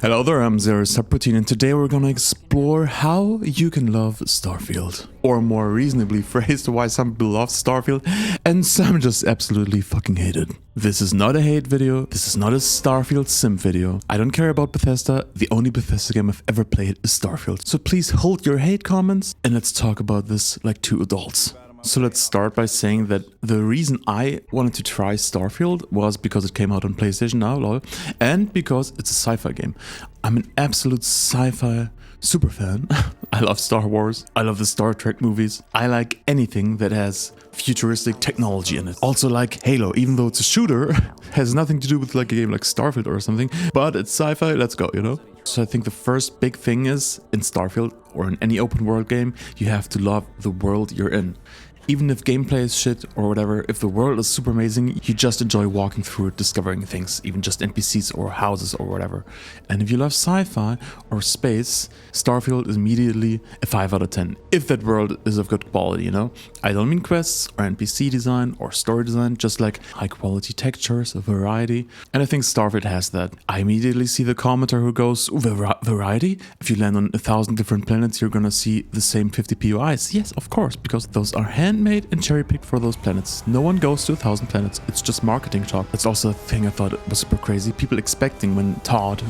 Hello there, I'm Zero Subroutine, and today we're gonna explore how you can love Starfield. Or more reasonably phrased, why some people love Starfield and some just absolutely fucking hate it. This is not a hate video, this is not a Starfield sim video. I don't care about Bethesda, the only Bethesda game I've ever played is Starfield. So please hold your hate comments and let's talk about this like two adults. So let's start by saying that the reason I wanted to try Starfield was because it came out on PlayStation now, lol, and because it's a sci-fi game. I'm an absolute sci-fi super fan. I love Star Wars, I love the Star Trek movies, I like anything that has futuristic technology in it. Also like Halo, even though it's a shooter, has nothing to do with like a game like Starfield or something, but it's sci-fi, let's go, you know? So I think the first big thing is, in Starfield or in any open world game, you have to love the world you're in. Even if gameplay is shit or whatever, if the world is super amazing, you just enjoy walking through it, discovering things, even just NPCs or houses or whatever. And if you love sci-fi or space, Starfield is immediately a 5 out of 10, if that world is of good quality, you know? I don't mean quests or NPC design or story design, just like high quality textures, variety. And I think Starfield has that. I immediately see the commenter who goes, variety? If you land on 1,000 different planets, you're gonna see the same 50 POIs. Yes, of course, because those are handmade and cherry-picked for those planets. No one goes to 1,000 planets. It's just marketing talk. That's also a thing I thought was super crazy. People expecting when Todd,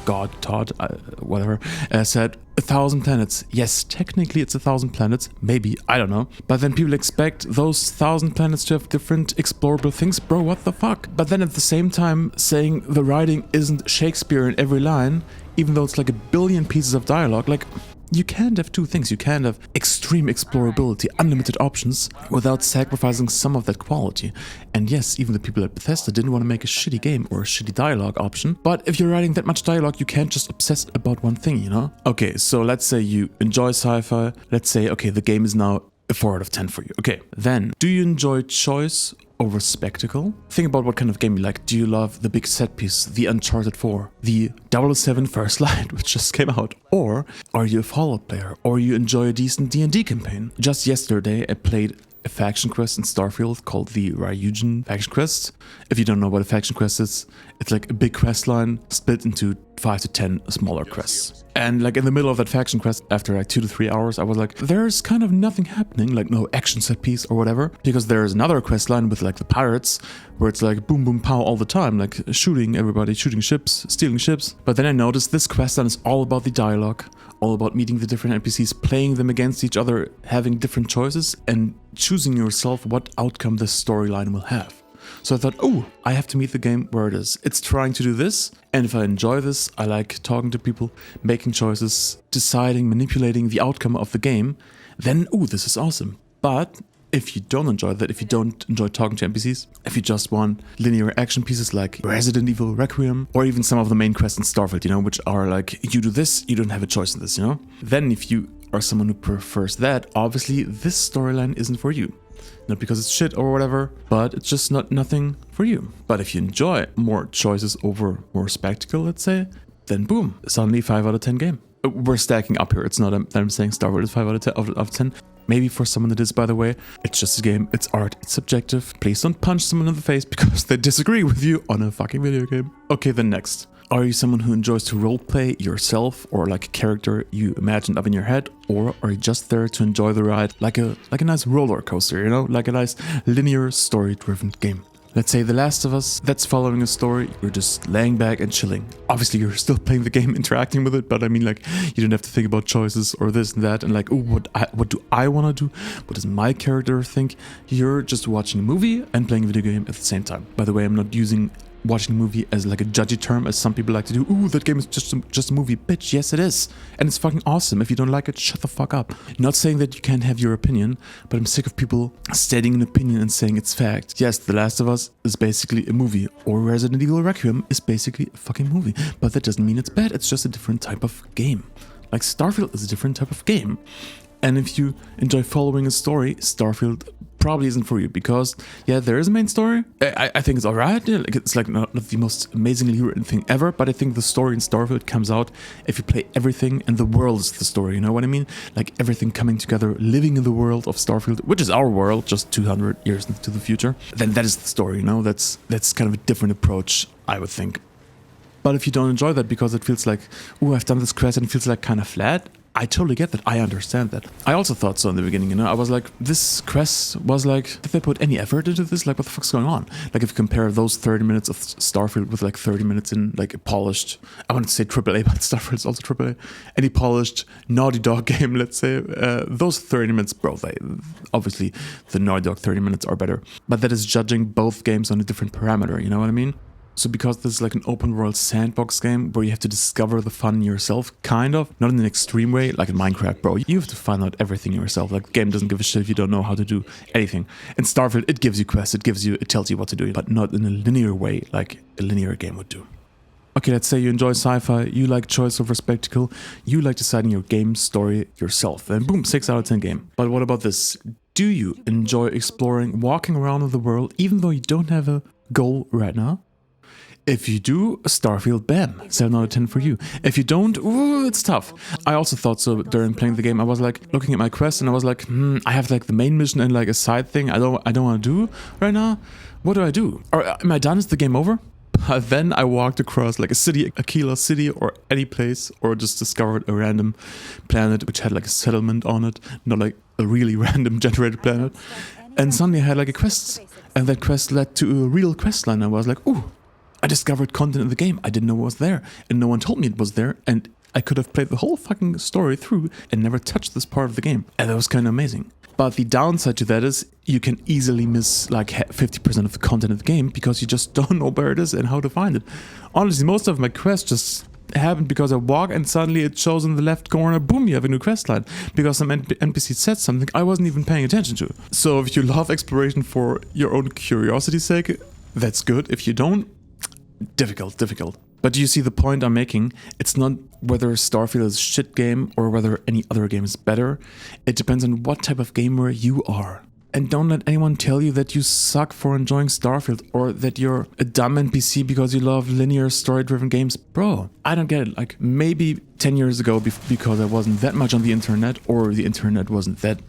whatever, said 1,000 planets. Yes, technically it's 1,000 planets. Maybe, I don't know. But then people expect those 1,000 planets to have different explorable things. Bro, what the fuck? But then at the same time saying the writing isn't Shakespeare in every line, even though it's like a billion pieces of dialogue, like, you can't have two things. You can't have extreme explorability, unlimited options, without sacrificing some of that quality. And yes, even the people at Bethesda didn't want to make a shitty game or a shitty dialogue option. But if you're writing that much dialogue, you can't just obsess about one thing, you know? Okay, so let's say you enjoy sci-fi. Let's say, okay, the game is now a 4 out of 10 for you. Okay, then, do you enjoy choice over spectacle? Think about what kind of game you like. Do you love the big set piece, the Uncharted 4, the 007 First Light, which just came out? Or are you a Fallout player? Or you enjoy a decent D&D campaign? Just yesterday, I played a faction quest in Starfield called the Ryujin faction quest. If you don't know what a faction quest is, it's like a big quest line split into 5 to 10 smaller quests. And like in the middle of that faction quest, after like 2 to 3 hours, I was like, there's kind of nothing happening, like no action set piece or whatever, because there's another quest line with like the pirates, where it's like boom boom pow all the time, like shooting everybody, shooting ships, stealing ships. But then I noticed this quest line is all about the dialogue, all about meeting the different NPCs, playing them against each other, having different choices, and choosing yourself what outcome this storyline will have. So I thought, oh, I have to meet the game where it is. It's trying to do this, and if I enjoy this, I like talking to people, making choices, deciding, manipulating the outcome of the game, then, oh, this is awesome. But if you don't enjoy that, if you don't enjoy talking to NPCs, if you just want linear action pieces like Resident Evil Requiem, or even some of the main quests in Starfield, you know, which are like, you do this, you don't have a choice in this, you know? Then if you are someone who prefers that, obviously this storyline isn't for you. Not because it's shit or whatever, but it's just nothing for you. But if you enjoy more choices over more spectacle, let's say, then boom, suddenly 5 out of 10 game. We're stacking up here. It's not that I'm saying Starfield is 5 out of 10. Maybe for someone it is, by the way. It's just a game, it's art, it's subjective. Please don't punch someone in the face because they disagree with you on a fucking video game. Okay, then next. Are you someone who enjoys to roleplay yourself or like a character you imagined up in your head? Or are you just there to enjoy the ride like a nice roller coaster, you know? Like a nice linear story-driven game. Let's say The Last of Us, that's following a story, you're just laying back and chilling. Obviously you're still playing the game, interacting with it, but I mean like, you don't have to think about choices or this and that and like, oh, what do I want to do? What does my character think? You're just watching a movie and playing a video game at the same time. By the way, I'm not using watching a movie as like a judgy term, as some people like to do. Ooh, that game is just a movie. Bitch, yes it is. And it's fucking awesome. If you don't like it, shut the fuck up. Not saying that you can't have your opinion, but I'm sick of people stating an opinion and saying it's fact. Yes, The Last of Us is basically a movie, or Resident Evil Requiem is basically a fucking movie. But that doesn't mean it's bad, it's just a different type of game. Like Starfield is a different type of game. And if you enjoy following a story, Starfield probably isn't for you, because yeah, there is a main story. I think it's alright. Yeah, like, it's like not the most amazingly written thing ever, but I think the story in Starfield comes out if you play everything and the world is the story, you know what I mean? Like everything coming together, living in the world of Starfield, which is our world, just 200 years into the future. Then that is the story, you know? That's kind of a different approach, I would think. But if you don't enjoy that because it feels like, oh, I've done this quest and it feels like kind of flat, I totally get that. I understand that. I also thought so in the beginning, you know. I was like, this quest was like, did they put any effort into this? Like, what the fuck's going on? Like, if you compare those 30 minutes of Starfield with like 30 minutes in like a polished, I wanted to say AAA, but Starfield is also AAA, any polished Naughty Dog game, let's say, those 30 minutes, bro, they, obviously the Naughty Dog 30 minutes are better. But that is judging both games on a different parameter, you know what I mean? So because this is like an open world sandbox game where you have to discover the fun yourself, kind of, not in an extreme way, like in Minecraft, bro, you have to find out everything yourself. Like the game doesn't give a shit if you don't know how to do anything. In Starfield, it gives you quests, it tells you what to do, but not in a linear way like a linear game would do. Okay, let's say you enjoy sci-fi, you like choice over spectacle, you like deciding your game story yourself, and boom, 6 out of 10 game. But what about this? Do you enjoy exploring, walking around the world, even though you don't have a goal right now? If you do, Starfield, bam, 7 out of 10 for you. If you don't, ooh, it's tough. I also thought so during playing the game. I was like looking at my quest and I was like, I have like the main mission and like a side thing I don't want to do right now. What do I do? Or am I done? Is the game over? But then I walked across like a city, a Kilo city or any place, or just discovered a random planet which had like a settlement on it, not like a really random generated planet. And suddenly I had like a quest, and that quest led to a real quest line. I was like, ooh, I discovered content in the game I didn't know was there, and no one told me it was there, and I could have played the whole fucking story through and never touched this part of the game. And that was kind of amazing. But the downside to that is you can easily miss like 50% of the content of the game because you just don't know where it is and how to find it. Honestly, most of my quests just happened because I walk and suddenly it shows in the left corner, boom, you have a new quest line. Because some NPC said something I wasn't even paying attention to. So if you love exploration for your own curiosity's sake, that's good. If you don't, difficult. But do you see the point I'm making? It's not whether Starfield is a shit game or whether any other game is better. It depends on what type of gamer you are. And don't let anyone tell you that you suck for enjoying Starfield or that you're a dumb NPC because you love linear story-driven games. Bro, I don't get it. Like maybe 10 years ago because I wasn't that much on the internet or the internet wasn't that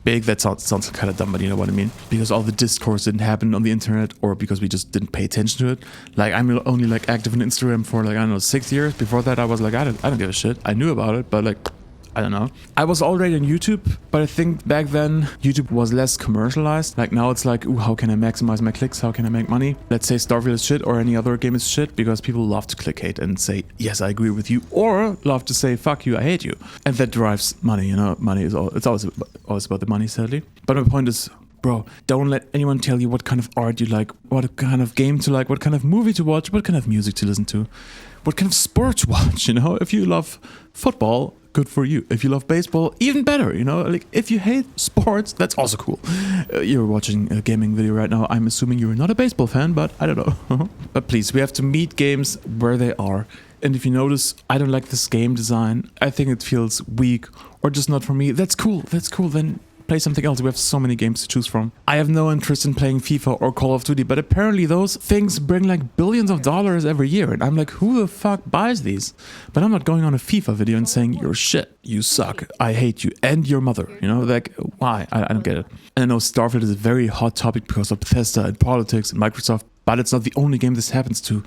big, that sounds kind of dumb, but you know what I mean. Because all the discourse didn't happen on the internet, or because we just didn't pay attention to it. Like I'm only like active on Instagram for like, I don't know, 6 years. Before that I was like, I don't give a shit. I knew about it, but like, I don't know. I was already on YouTube, but I think back then YouTube was less commercialized. Like now it's like, ooh, how can I maximize my clicks? How can I make money? Let's say Starfield is shit or any other game is shit because people love to click hate and say, yes, I agree with you, or love to say, fuck you, I hate you. And that drives money, you know, money is it's always about the money, sadly. But my point is, bro, don't let anyone tell you what kind of art you like, what kind of game to like, what kind of movie to watch, what kind of music to listen to, what kind of sport to watch, you know? If you love football, good for you. If you love baseball, even better, you know? Like, if you hate sports, that's also cool. You're watching a gaming video right now. I'm assuming you're not a baseball fan, but I don't know. But please, we have to meet games where they are. And if you notice, I don't like this game design, I think it feels weak or just not for me, that's cool. Then play something else. We have so many games to choose from. I have no interest in playing FIFA or Call of Duty, but apparently those things bring like billions of dollars every year. And I'm like, who the fuck buys these? But I'm not going on a FIFA video and saying, you're shit, you suck, I hate you, and your mother. You know, like, why? I don't get it. And I know Starfield is a very hot topic because of Bethesda and politics and Microsoft, but it's not the only game this happens to.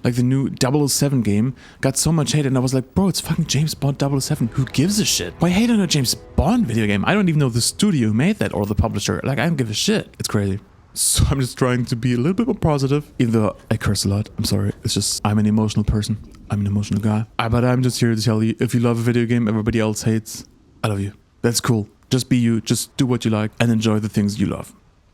Like the new 007 game got so much hate and I was like, bro, it's fucking James Bond 007. Who gives a shit? Why hate on a James Bond video game? I don't even know the studio who made that or the publisher. Like, I don't give a shit. It's crazy. So I'm just trying to be a little bit more positive, even though I curse a lot. I'm sorry. It's just, I'm an emotional person. I'm an emotional guy. But I'm just here to tell you, if you love a video game everybody else hates, I love you. That's cool. Just be you. Just do what you like and enjoy the things you love.